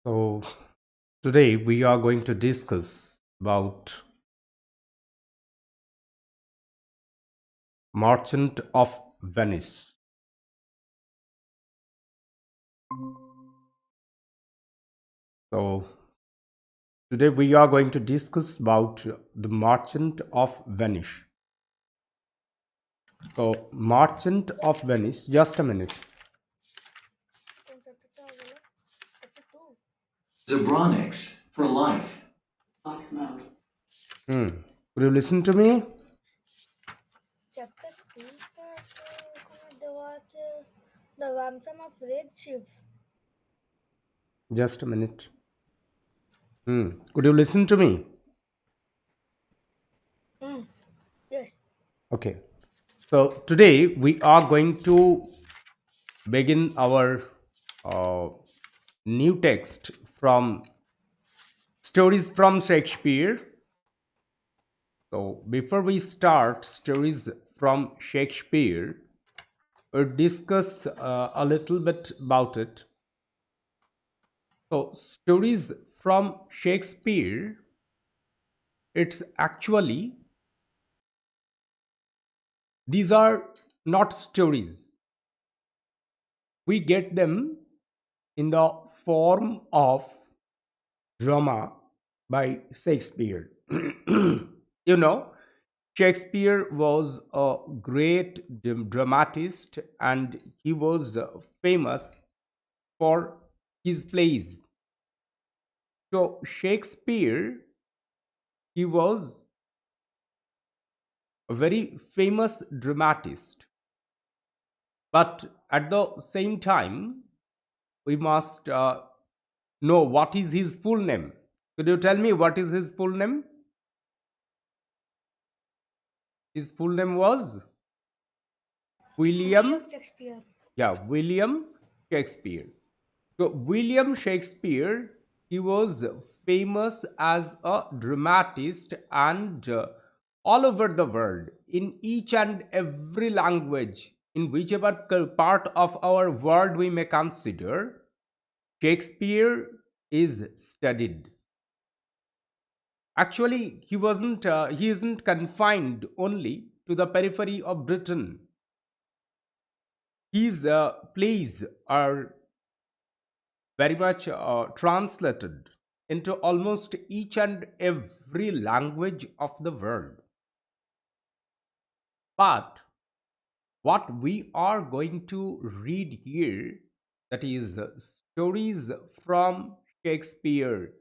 So, today we are going to discuss about Merchant of Venice. So, today we are going to discuss about the Merchant of Venice. So, Merchant of Venice, just a minute. Zebronics for life. Hmm. Could you listen to me? Chapter 2 the ransom of Red Chief. Just a minute. Could you listen to me? Yes. Okay. So, today we are going to begin our uh, new text from Stories from Shakespeare. So, before we start stories from Shakespeare, we'll discuss a little bit about it. So, stories from Shakespeare, it's actually, these are not stories. We get them in the form of drama by Shakespeare. you know, Shakespeare was a great dramatist and he was famous for his plays. So, Shakespeare, he was a very famous dramatist, but at the same time, we must know what is his full name. Could you tell me what is his full name? His full name was William William, Shakespeare. William Shakespeare. So William Shakespeare, he was famous as a dramatist and all over the world in each and every language, in whichever part of our world we may consider, Shakespeare is studied. Actually, he isn't confined only to the periphery of Britain. His plays are very much translated into almost each and every language of the world. But what we are going to read here, that is stories from Shakespeare.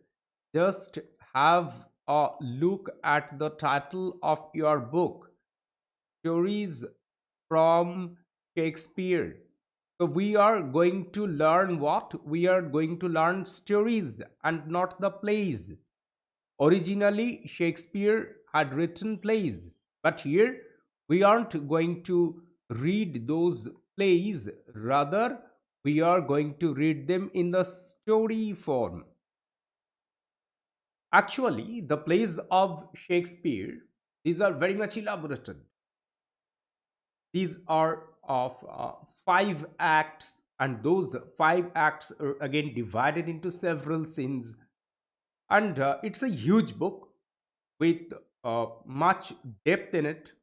Just have a look at the title of your book, Stories from Shakespeare. So we are going to learn what? We are going to learn stories and not the plays. Originally, Shakespeare had written plays, but here we aren't going to read those plays, rather, we are going to read them in the story form. Actually, the plays of Shakespeare, these are very much elaborated. These are of five acts, and those five acts are again divided into several scenes. And it's a huge book with much depth in it.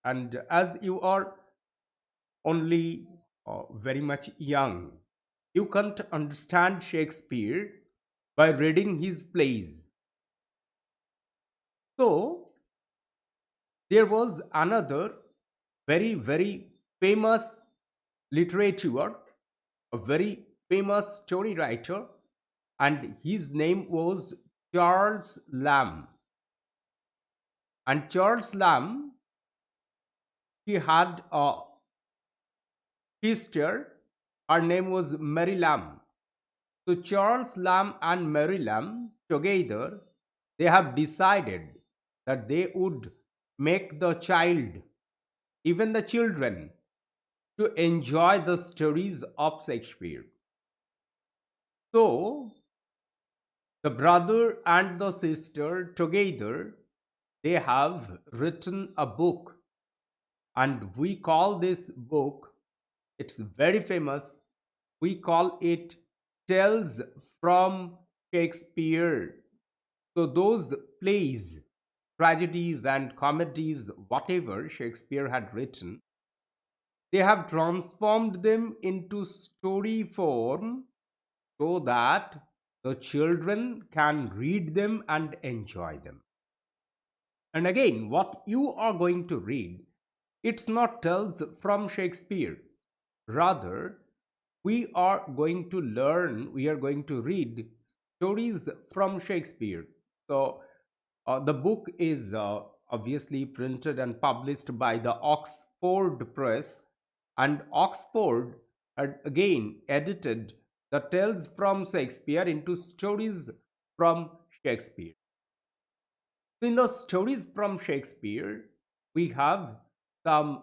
And as you are only very much young, you can't understand Shakespeare by reading his plays. So, there was another very famous literature, a very famous story writer, and his name was Charles Lamb. And Charles Lamb, he had a sister, her name was Mary Lamb. So Charles Lamb and Mary Lamb together, they have decided that they would make the child, even the children, to enjoy the stories of Shakespeare. So the brother and the sister together, they have written a book, and we call this book, it's very famous, we call it Tales from Shakespeare. So those plays, tragedies, and comedies, whatever Shakespeare had written, they have transformed them into story form so that the children can read them and enjoy them. And again, what you are going to read, it's not tales from Shakespeare. Rather, we are going to read stories from Shakespeare. So, the book is obviously printed and published by the Oxford Press, and Oxford had again edited the tales from Shakespeare into stories from Shakespeare. So in the stories from Shakespeare, we have some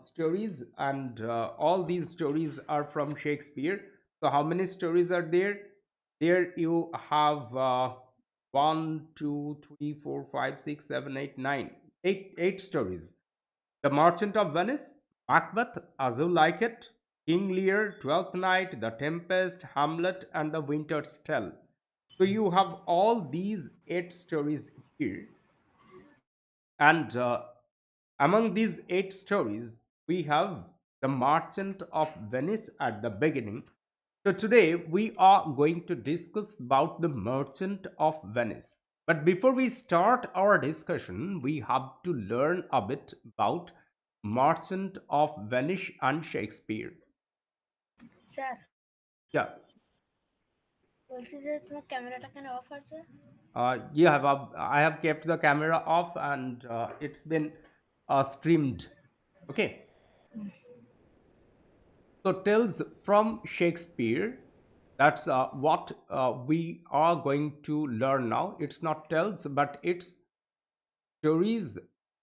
stories, and all these stories are from Shakespeare. So how many stories are there? There you have 1, 2, 3, 4, 5, 6, 7, 8, 9, 8 stories. The Merchant of Venice, Macbeth, As You Like It, King Lear, Twelfth Night, The Tempest, Hamlet, and The Winter's Tale. So you have all these 8 stories here, and among these 8 stories, we have the Merchant of Venice at the beginning. So today we are going to discuss about the Merchant of Venice. But before we start our discussion, we have to learn a bit about Merchant of Venice and Shakespeare. Sir Yeah, বলছি যে তোমার ক্যামেরাটা কেন of আছে? I have kept the camera off, and it's been streamed. Okay. So tales from Shakespeare. That's what we are going to learn now. It's not tales, but it's stories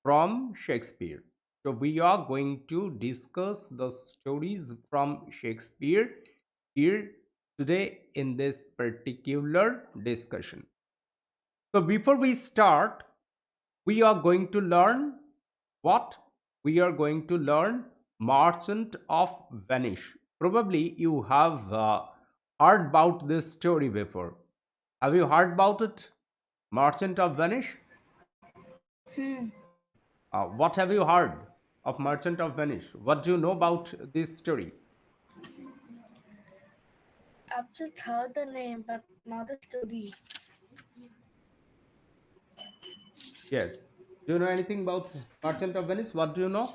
from Shakespeare. So we are going to discuss the stories from Shakespeare here today in this particular discussion. So before we start, we are going to learn what? We are going to learn Merchant of Venice. Probably you have heard about this story before. Have you heard about it? Merchant of Venice? What have you heard of Merchant of Venice? What do you know about this story? I've just heard the name, but not the story. Yes. Do you know anything about Merchant of Venice? What do you know?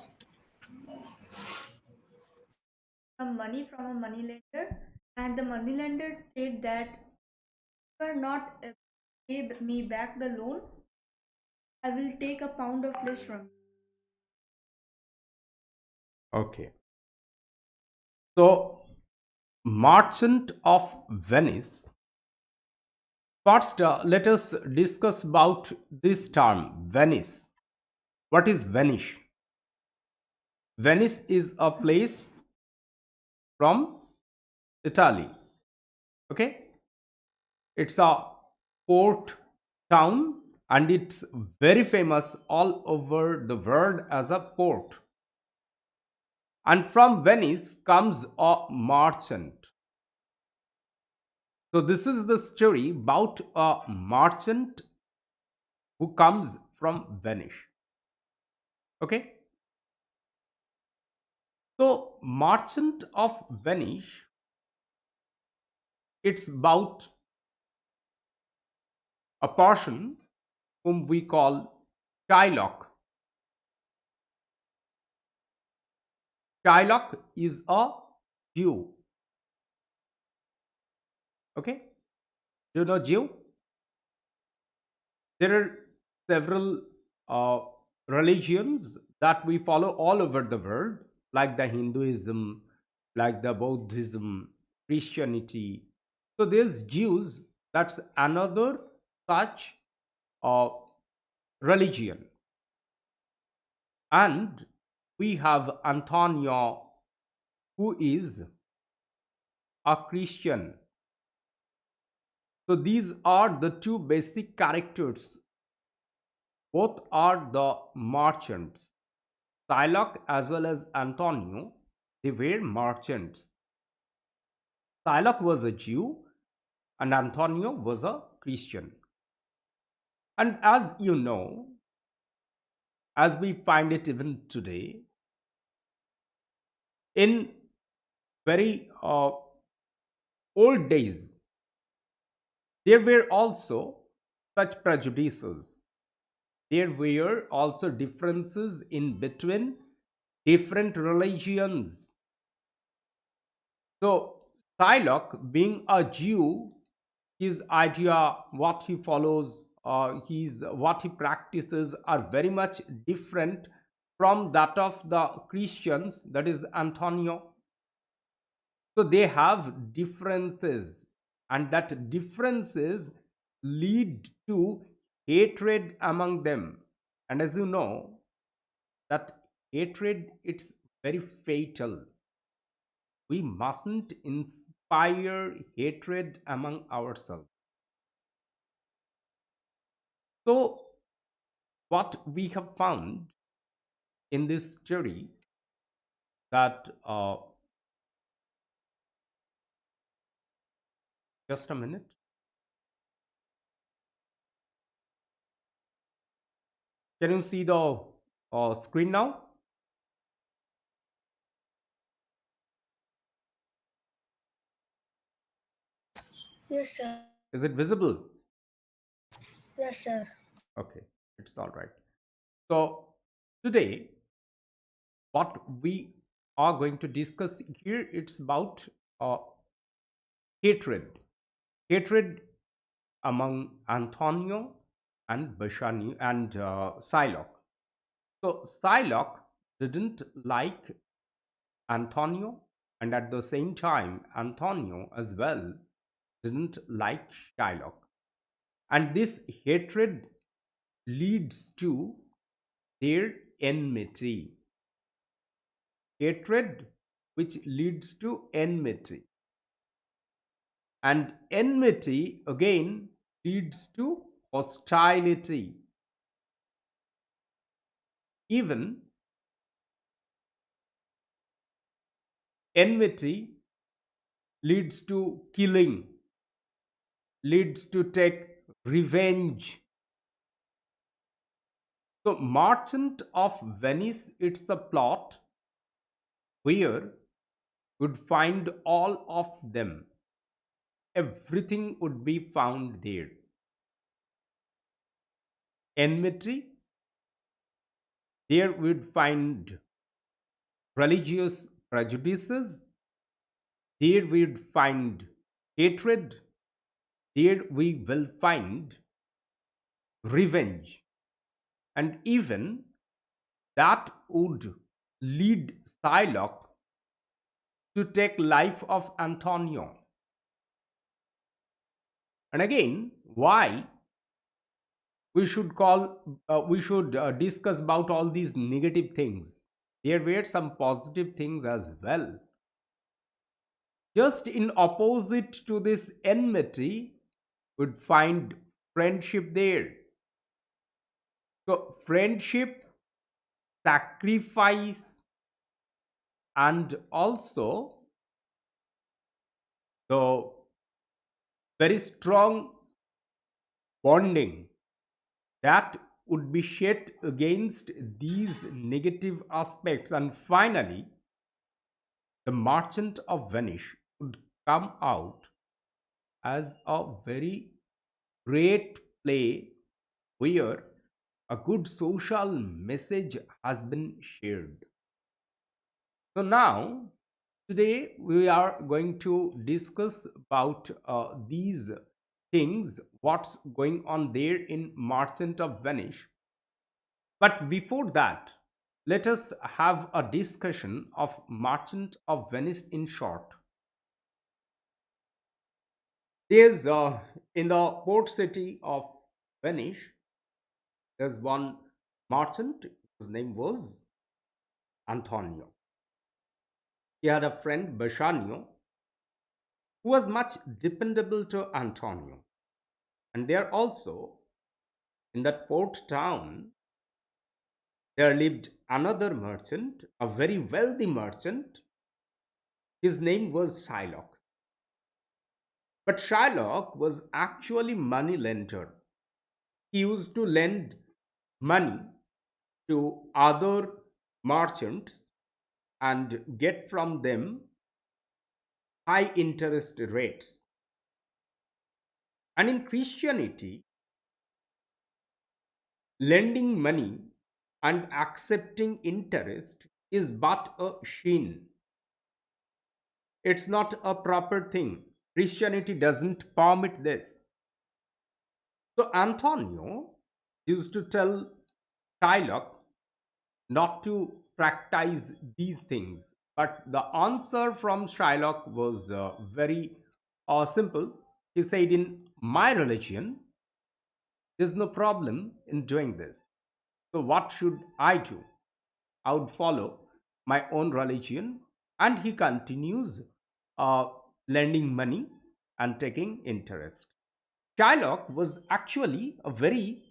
Some money from a moneylender, and the moneylender said that if you are not pay me back the loan, I will take a pound of flesh from you. Okay. So, Merchant of Venice. First, let us discuss about this term, Venice. What is Venice? Venice is a place from Italy. Okay, it's a port town, and it's very famous all over the world as a port. And from Venice comes a merchant. So this is the story about a merchant who comes from Venice. Okay, so Merchant of Venice, it's about a person whom we call Shylock. Shylock is a Jew. Okay, do you know Jew? There are several uh, religions that we follow all over the world, like the Hinduism, like the Buddhism, Christianity. So there's Jews. That's another such uh, religion. And we have Antonio, who is a Christian. So these are the two basic characters. Both are the merchants. Shylock as well as Antonio, they were merchants. Shylock was a Jew, and Antonio was a Christian. And as you know, as we find it even today, in very old days, there were also such prejudices. There were also differences in between different religions. So, Shylock, being a Jew, his idea, what he follows, his what he practices are very much different from that of the Christians, that is Antonio. So they have differences, and that differences lead to hatred among them. And as you know, that hatred, it's very fatal. We mustn't inspire hatred among ourselves. So what we have found in this story, that just a minute, can you see the screen now? Yes, sir. Is it visible? Yes, sir. Okay, it's all right. So today, what we are going to discuss here, it's about uh, hatred, hatred among Antonio and Bashani and Shylock. So Shylock didn't like Antonio, and at the same time, Antonio as well didn't like Shylock. And this hatred leads to their enmity. Hatred which leads to enmity. And enmity again leads to hostility. Even enmity leads to killing, leads to take revenge. So, Merchant of Venice, it's a plot where would find all of them. Everything would be found there. Enmity, there would find religious prejudices, there we would find hatred, there we will find revenge, and even that would lead Shylock to take life of Antonio. And again, why we should discuss about all these negative things? There were some positive things as well. Just in opposite to this enmity, would find friendship there. So, friendship, sacrifice, and also the very strong bonding that would be shed against these negative aspects. And finally, the Merchant of Venice would come out as a very great play where a good social message has been shared. So now, today we are going to discuss about these things, what's going on there in Merchant of Venice. But before that, let us have a discussion of Merchant of Venice in short. There's in the port city of Venice, there's one merchant. His name was Antonio. He had a friend Bassanio who was much dependable to Antonio. And there also, in that port town, there lived another merchant, a very wealthy merchant. His name was Shylock. But Shylock was actually money lender. He used to lend money to other merchants and get from them high interest rates. And in Christianity, lending money and accepting interest is but a sin. It's not a proper thing. Christianity doesn't permit this. So Antonio used to tell Shylock not to practice these things. But the answer from Shylock was very simple. He said, in my religion, there's no problem in doing this. So, what should I do? I would follow my own religion. And he continues uh, lending money and taking interest. Shylock was actually a very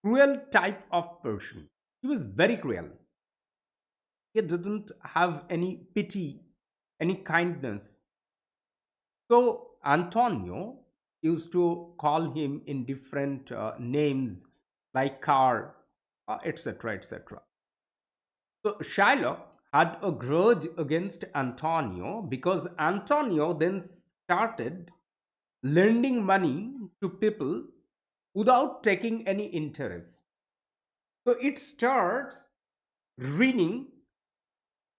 cruel type of person. He was very cruel. He didn't have any pity, any kindness. So Antonio used to call him in different names like car, etc., etc. So Shylock had a grudge against Antonio because Antonio then started lending money to people without taking any interest. So it starts ruining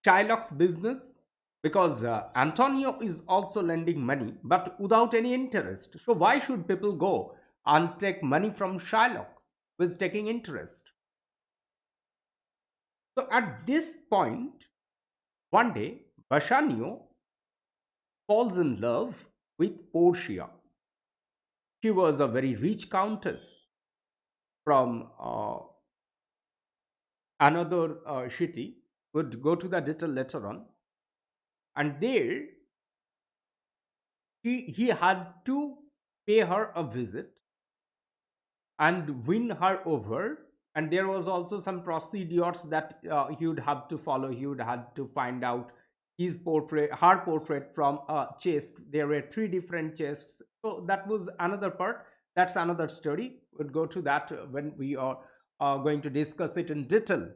Shylock's business because Antonio is also lending money but without any interest. So why should people go and take money from Shylock who is taking interest? So at this point, one day, Bassanio falls in love with Portia. She was a very rich countess from another city. Would go to the detail later on. And there, he had to pay her a visit and win her over. And there was also some procedures that he would have to follow. He would have to find out his portrait, her portrait from a chest. There were three different chests, so that was another part. That's another story. We'll go to that when we are going to discuss it in detail.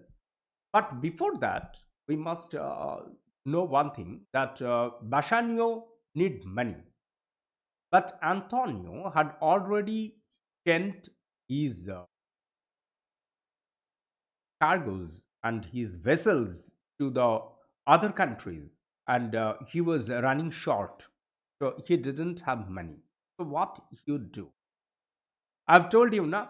But before that, we must know one thing, that Bassanio need money, but Antonio had already sent his cargoes and his vessels to the other countries, and he was running short. So he didn't have money. So what he would do? I've told you now.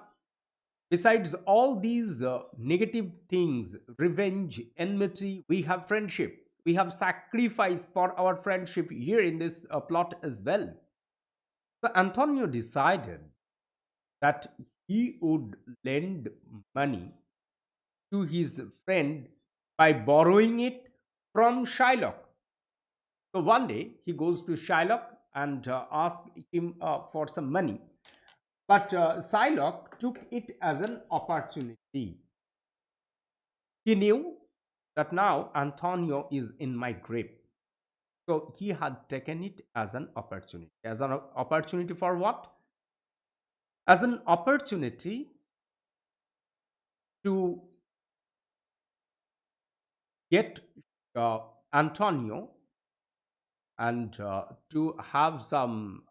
Besides all these negative things, revenge, enmity, we have friendship. We have sacrifice for our friendship here in this plot as well. So Antonio decided that he would lend money to his friend by borrowing it from Shylock. So one day he goes to Shylock and asks him for some money. But Shylock took it as an opportunity. He knew that now Antonio is in my grip. So he had taken it as an opportunity. As an opportunity for what? As an opportunity to get uh, Antonio and to have some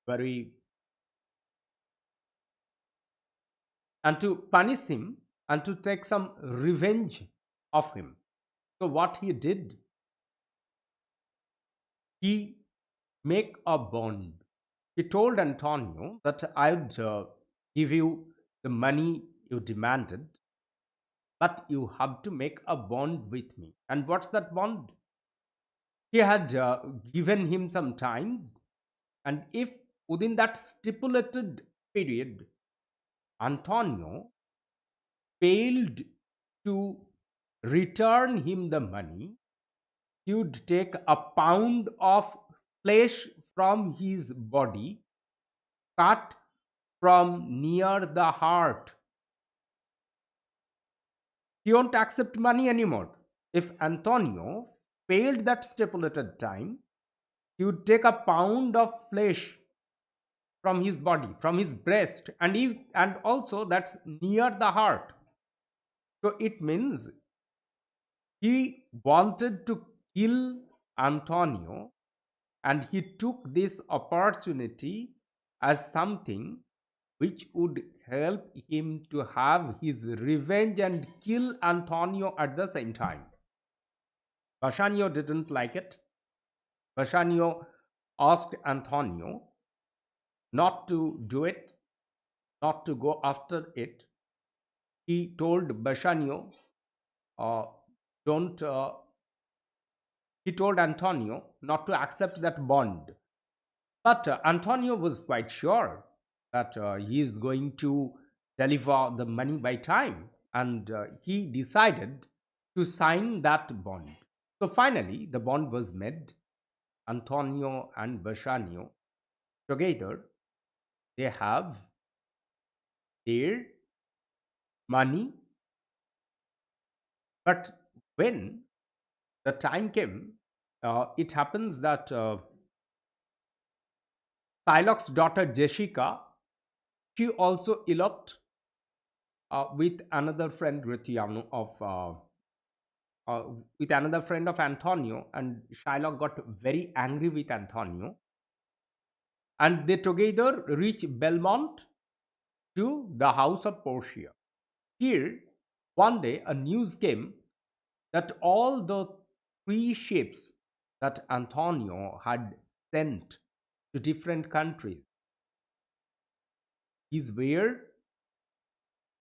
very, and to punish him and to take some revenge of him. So what he did, he make a bond. He told Antonio that I would give you the money you demanded, but you have to make a bond with me. And what's that bond? He had given him some times, and if within that stipulated period Antonio failed to return him the money, he would take a pound of flesh from his body, cut from near the heart. He won't accept money anymore. If Antonio failed that stipulated time, he would take a pound of flesh from his body, from his breast, and also that's near the heart. So it means he wanted to kill Antonio, and he took this opportunity as something which would help him to have his revenge and kill Antonio at the same time. Bassanio didn't like it. Bassanio asked Antonio not to do it, not to go after it. He told Bassanio, uh, don't, he told Antonio not to accept that bond. But Antonio was quite sure that he is going to deliver the money by time, and he decided to sign that bond. So finally, the bond was made. Antonio and Bassanio together, they have their money. But when the time came, it happens that Shylock's daughter Jessica, she also eloped with another friend Gratiano uh, with another friend of Antonio, and Shylock got very angry with Antonio, and they together reach Belmont to the house of Portia. Here, one day, a news came that all the three ships that Antonio had sent to different countries, these were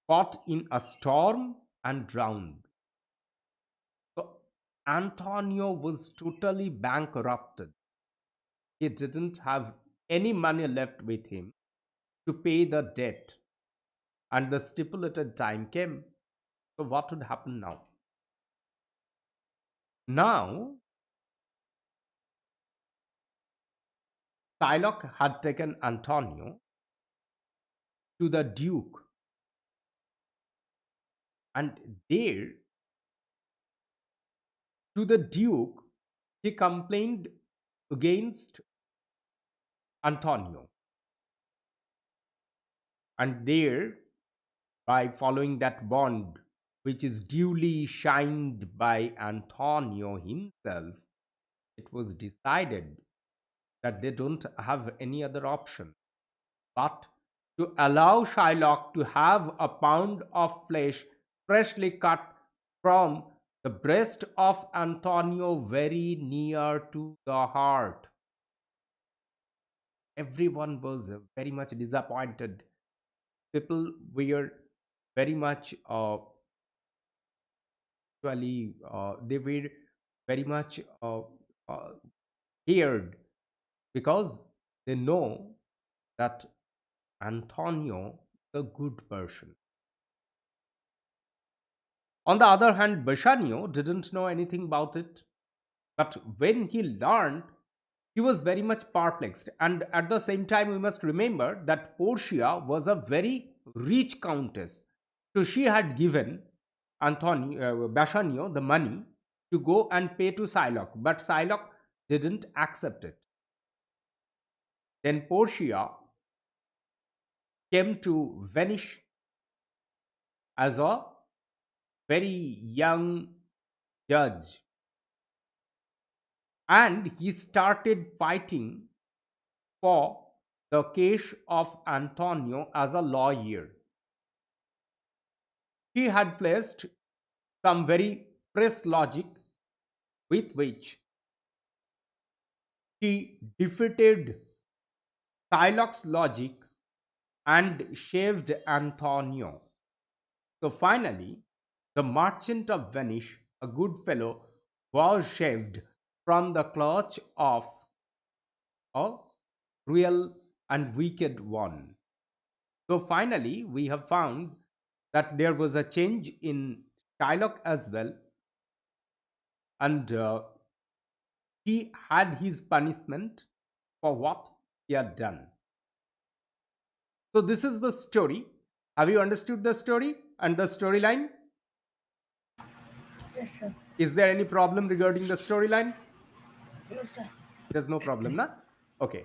caught in a storm and drowned. So Antonio was totally bankrupted. He didn't have any money left with him to pay the debt, and the stipulated time came. So what would happen now? Now, Shylock had taken Antonio to the Duke, and there, to the Duke, he complained against Antonio, and there, by following that bond, which is duly signed by Antonio himself, it was decided that they don't have any other option but to allow Shylock to have a pound of flesh freshly cut from the breast of Antonio very near to the heart. Everyone was very much disappointed. People were very much, actually, they were very much uh, scared because they know that Antonio is a good person. On the other hand, Bassanio didn't know anything about it, but when he learned, he was very much perplexed. And at the same time, we must remember that Portia was a very rich countess. So she had given Bassanio the money to go and pay to Shylock, but Shylock didn't accept it. Then Portia came to Venice as a very young judge, and he started fighting for the case of Antonio as a lawyer. He had placed some very fresh logic with which he defeated Shylock's logic and shaved Antonio. So finally, the merchant of Venice, a good fellow, was shaved from the clutch of a real and wicked one. So finally, we have found that there was a change in Shylock as well, and he had his punishment for what he had done. So this is the story. Have you understood the story and the storyline? Yes, sir. Is there any problem regarding the storyline? No, sir. There's no problem, na? Okay.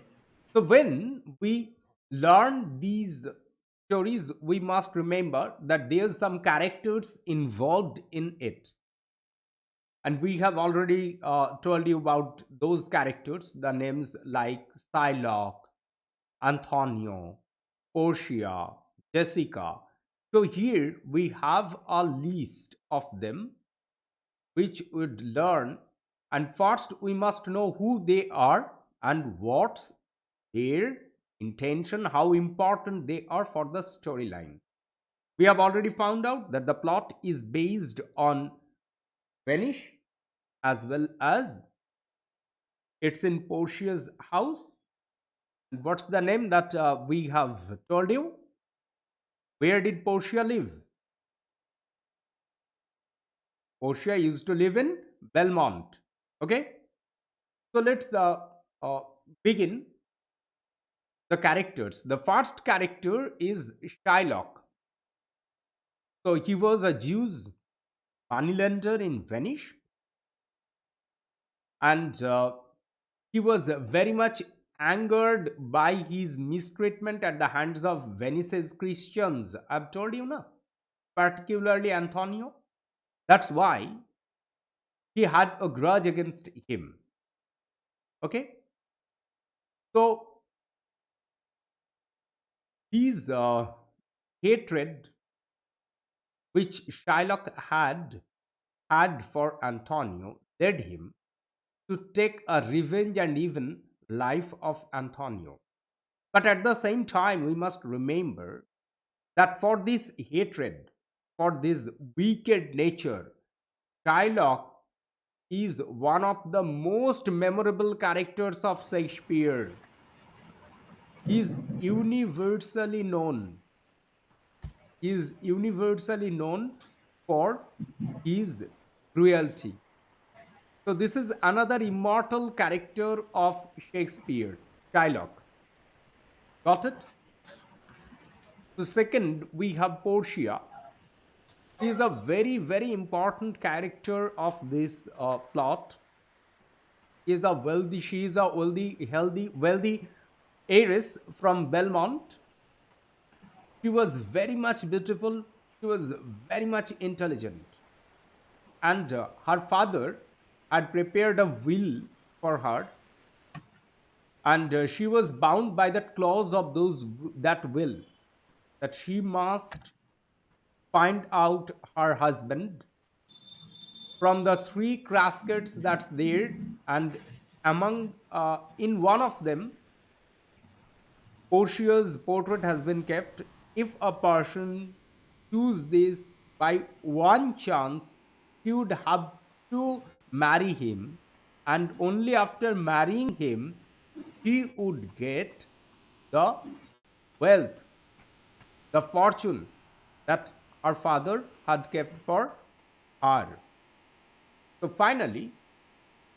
So when we learn these stories, we must remember that there's some characters involved in it. And we have already told you about those characters, the names like Shylock, Antonio, Portia, Jessica. So here we have a list of them which would learn, and first we must know who they are and what's their intention, how important they are for the storyline. We have already found out that the plot is based on Venice, as well as it's in Portia's house. What's the name that we have told you? Where did Portia live? Portia used to live in Belmont. Okay, so let's uh, begin the characters. The first character is Shylock. So he was a Jew's moneylender in Venice, and he was very much angered by his mistreatment at the hands of Venice's Christians. I've told you now, particularly Antonio. That's why he had a grudge against him. Okay, so his hatred which Shylock had for Antonio led him to take a revenge and even life of Antonio. But at the same time, we must remember that for this hatred, for this wicked nature, Shylock is one of the most memorable characters of Shakespeare. He is universally known for his cruelty. So this is another immortal character of Shakespeare, Shylock. Got it? So second, we have Portia. She is a very, very important character of this plot. She is a wealthy, healthy, wealthy heiress from Belmont. She was very much beautiful. She was very much intelligent. And her father had prepared a will for her, and she was bound by that clause of that will, that she must find out her husband from the three caskets that's there, and among in one of them Portia's portrait has been kept. If a person choose this by one chance, he would have to marry him, and only after marrying him, he would get the wealth, the fortune that her father had kept for her. So finally,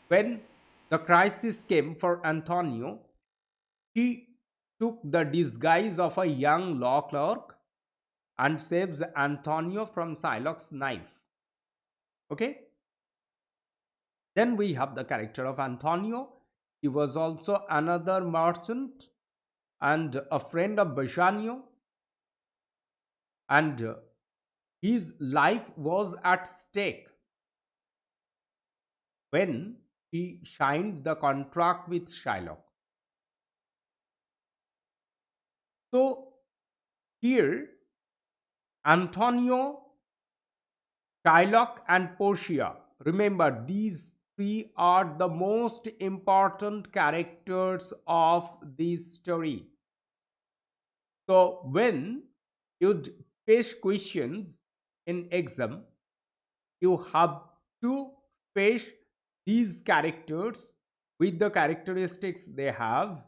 when the crisis came for Antonio, he took the disguise of a young law clerk and saves Antonio from Shylock's knife. Okay? Then we have the character of Antonio. He was also another merchant and a friend of Bassanio, and his life was at stake when he signed the contract with Shylock. So here, Antonio, Shylock, and Portia. Remember, these three are the most important characters of this story. So when you'd face questions in exam, you have to face these characters with the characteristics they have,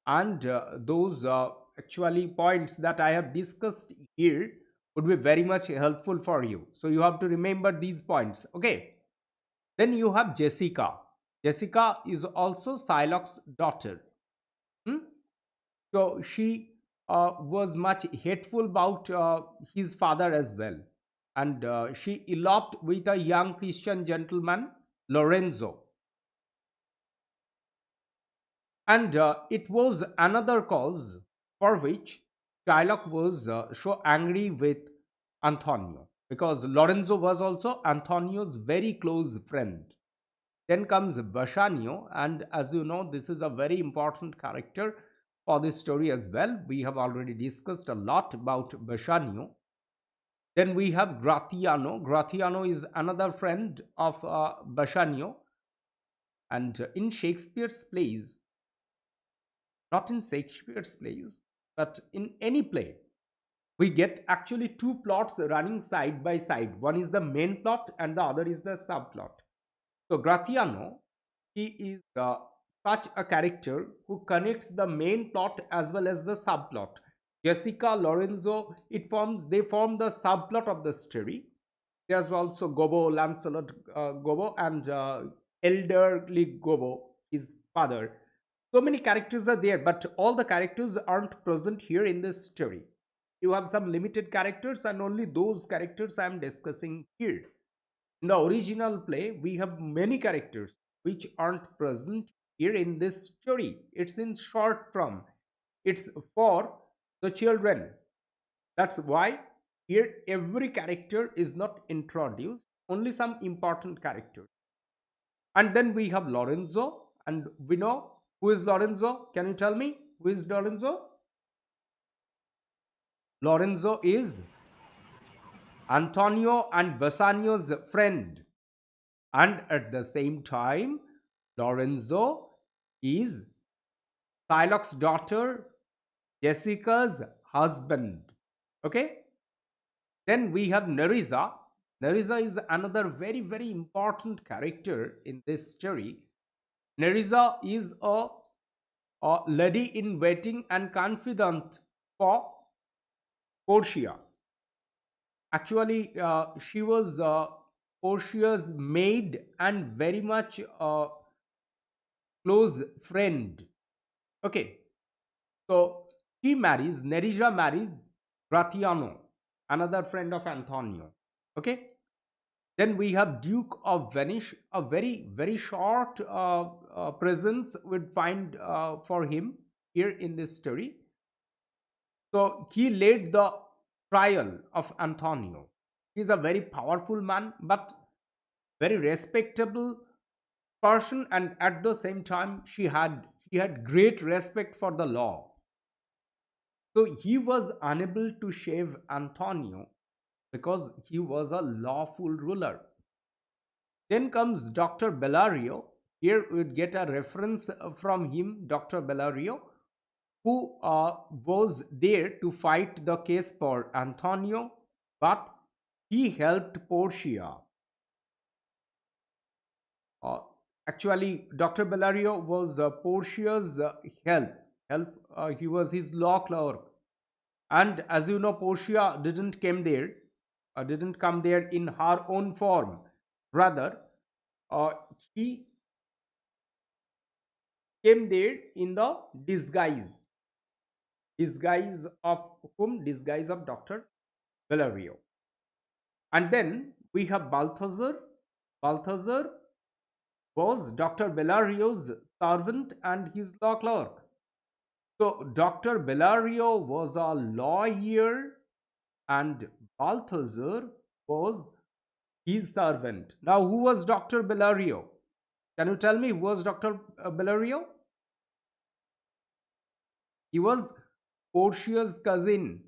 and those actually points that I have discussed here would be very much helpful for you. So you have to remember these points. Okay, then you have Jessica. Jessica is also Shylock's daughter. Hmm? So she was much hateful about his father as well, and she eloped with a young Christian gentleman, Lorenzo. And it was another cause for which Shylock was so angry with Antonio, because Lorenzo was also Antonio's very close friend. Then comes Bassanio, and as you know, this is a very important character for this story as well. We have already discussed a lot about Bassanio. Then we have Gratiano. Gratiano is another friend of Bassanio, and in Shakespeare's plays, not in Shakespeare's plays, but in any play, we get actually two plots running side by side. One is the main plot, and the other is the subplot. So Gratiano, he is such a character who connects the main plot as well as the subplot. Jessica, Lorenzo, they form the subplot of the story. There's also Gobbo, Lancelot Gobbo, and elderly Gobbo, his father. So many characters are there, but all the characters aren't present here in this story. You have some limited characters, and only those characters I am discussing here. In the original play, we have many characters which aren't present here in this story. It's in short form, it's for the children. That's why here every character is not introduced, only some important characters. And then we have Lorenzo, and we know who is Lorenzo. Can you tell me who is Lorenzo? Lorenzo is Antonio and Bassanio's friend, and at the same time, Lorenzo is Shylock's daughter, Jessica's husband. Okay, then we have Nerissa. Nerissa is another very, very important character in this story. Nerissa is a lady in waiting and confidant for Portia. Actually, she was Portia's maid and very much close friend. Okay, so Nerissa marries Gratiano, another friend of Antonio. Okay, then we have Duke of Venice, a very, very short presence would find for him here in this story. So he led the trial of Antonio. He's a very powerful man, but very respectable person, and at the same time, he had great respect for the law. So he was unable to shave Antonio because he was a lawful ruler. Then comes Dr. Bellario. Here we get a reference from him, Dr. Bellario, who was there to fight the case for Antonio, but he helped Portia. Uh, Actually, Dr. Bellario was Portia's help. He was his law clerk, and as you know, Portia didn't come there in her own form. Rather, uh, he came there in the disguise of whom? Disguise of Dr. Valerio. And then we have Balthazar. Balthazar was Dr. Bellario's servant and his law clerk. So Dr. Bellario was a lawyer and Balthazar was his servant. Now, who was Dr. Bellario? Can you tell me who was Dr. Bellario? He was Portia's cousin.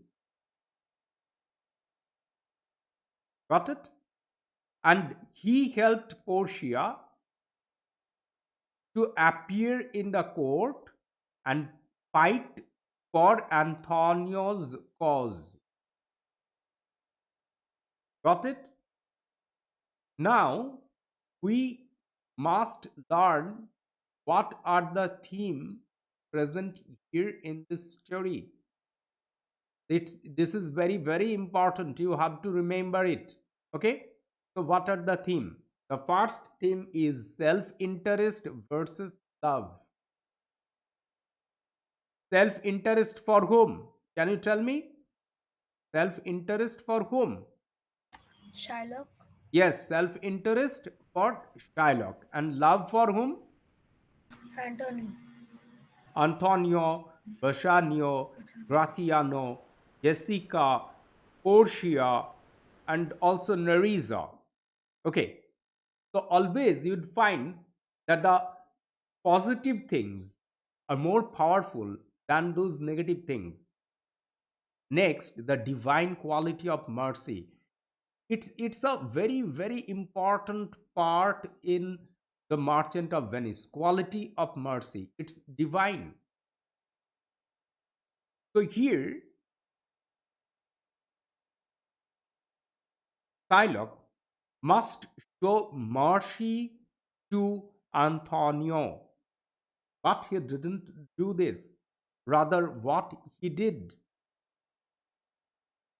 Got it? And he helped Portia to appear in the court and fight for Antonio's cause. Got it? Now we must learn what are the themes present here in this story. This is very, very important. You have to remember it. Okay? So, what are the theme? The first theme is self-interest versus love. Self-interest for whom? Can you tell me? Self-interest for whom? Shylock, Yes, self-interest for Shylock. And love for whom? Antony, Antonio, Bassanio, Gratiano, Jessica, Portia, and also Nerissa. Okay, so always you'd find that the positive things are more powerful than those negative things. Next, the divine quality of mercy. It's a very very important part in the Merchant of Venice. Quality of mercy. It's divine. So here, Shylock must show mercy to Antonio, but he didn't do this. Rather, what he did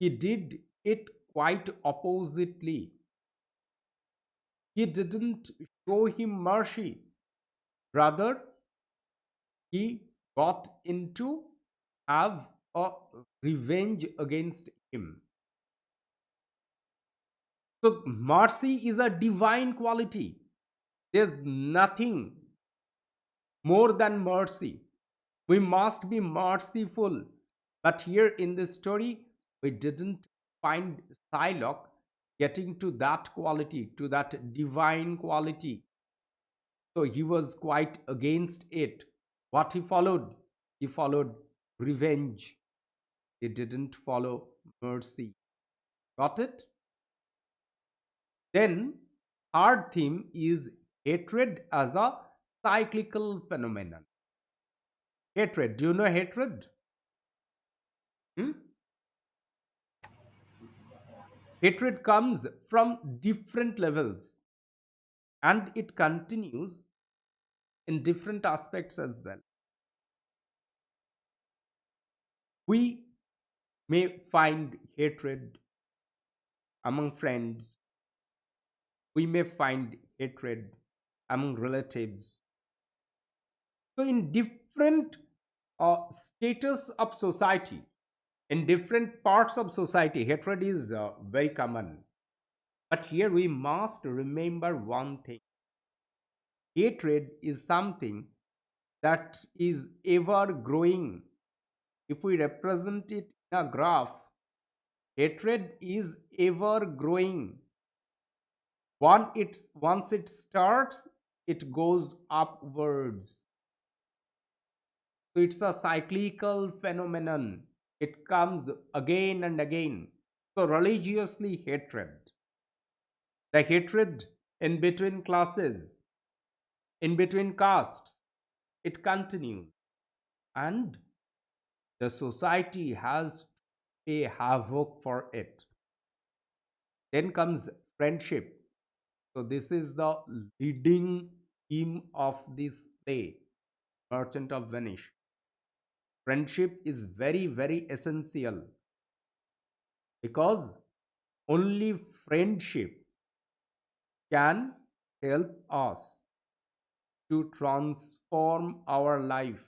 it quite oppositely. He didn't show him mercy. Rather, he got into have a revenge against him. So mercy is a divine quality. There's nothing more than mercy. We must be merciful. But here in this story, we didn't find Shylock getting to that quality, to that divine quality. So he was quite against it. What he followed? He followed revenge. He didn't follow mercy. Got it? Then, third theme is hatred as a cyclical phenomenon. Hatred. Do you know hatred? Hmm? Hatred comes from different levels and it continues in different aspects as well. We may find hatred among friends, we may find hatred among relatives. So, in different status of society, in different parts of society, hatred is very common. But here we must remember one thing: hatred is something that is ever growing. If we represent it in a graph, hatred is ever growing. Once it starts, it goes upwards. So it's a cyclical phenomenon. It comes again and again. So religiously hatred, the hatred in between classes, in between castes, it continues. And the society has a havoc for it. Then comes friendship. So this is the leading theme of this play, Merchant of Venice. Friendship is very, very essential because only friendship can help us to transform our life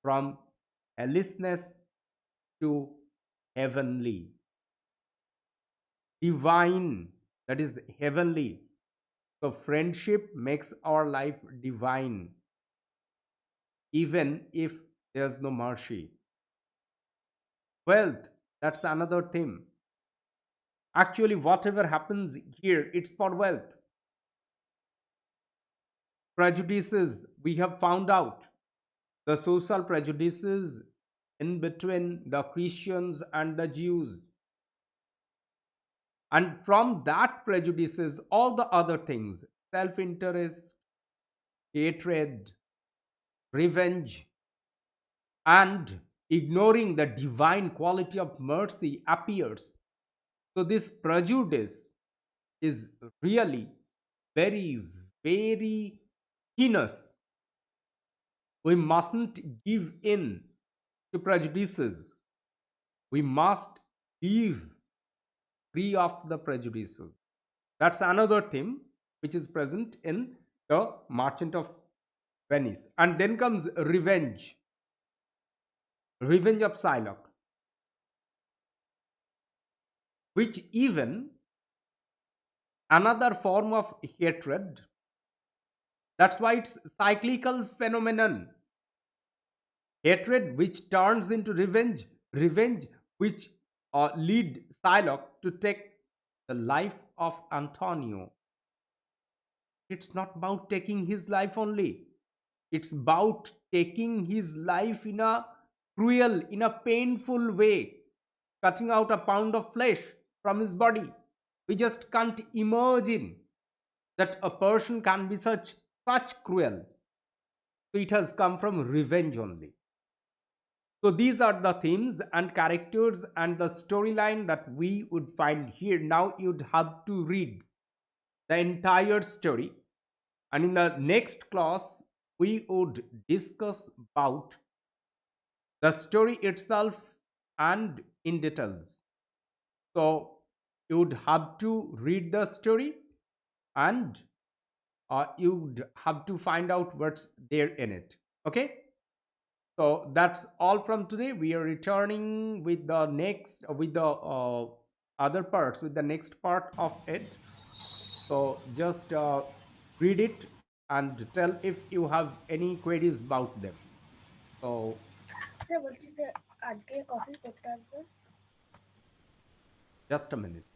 from hellishness to heavenly, divine, that is heavenly. So, friendship makes our life divine, even if there's no mercy. Wealth, that's another theme. Actually, whatever happens here, it's for wealth. Prejudices, we have found out the social prejudices in between the Christians and the Jews. And from that prejudices, all the other things, self interest, hatred, revenge, and ignoring the divine quality of mercy appears. So, this prejudice is really very, very heinous. We mustn't give in to prejudices. We must live free of the prejudices. That's another theme which is present in the Merchant of Venice. And then comes revenge, revenge of Shylock, which even another form of hatred. That's why it's cyclical phenomenon. hatred which turns into revenge, revenge which lead Shylock to take the life of Antonio. It's not about taking his life only. It's about taking his life in a cruel, in a painful way, cutting out a pound of flesh from his body. We just can't imagine that a person can be such cruel. So it has come from revenge only. So these are the themes and characters and the storyline that we would find here. Now you'd have to read the entire story, and in the next class we would discuss about the story itself and in details. So you would have to read the story, and you'd have to find out what's there in it. Okay, so that's all from today. We are returning with the next with the other parts, with the next part of it. So just read it and tell if you have any queries about them. So sir বলছি যে আজকে কখন পড়তে আসবে? just a minute.